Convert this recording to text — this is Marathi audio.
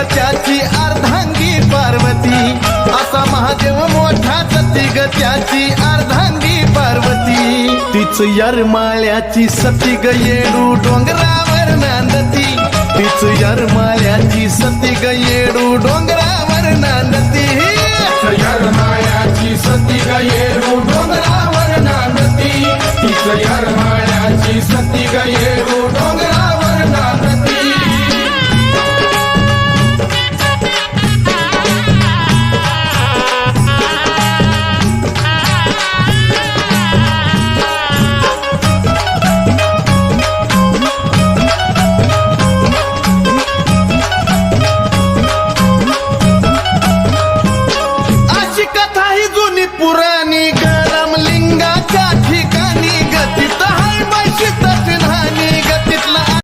ग त्याची अर्धांगी पार्वती, असा महादेव मोठा सती ग त्याची अर्धांगी पार्वती. तीच यरमाळ्याची सती ग येडू डोंगरावर नांदती, तीच यरमाळ्याची सती ग येडू डोंगरावर नांदती. यरमाळ्याची सती ग येडू डोंगरावर नांदती, तीच यरमाळ्याची सती ग येडू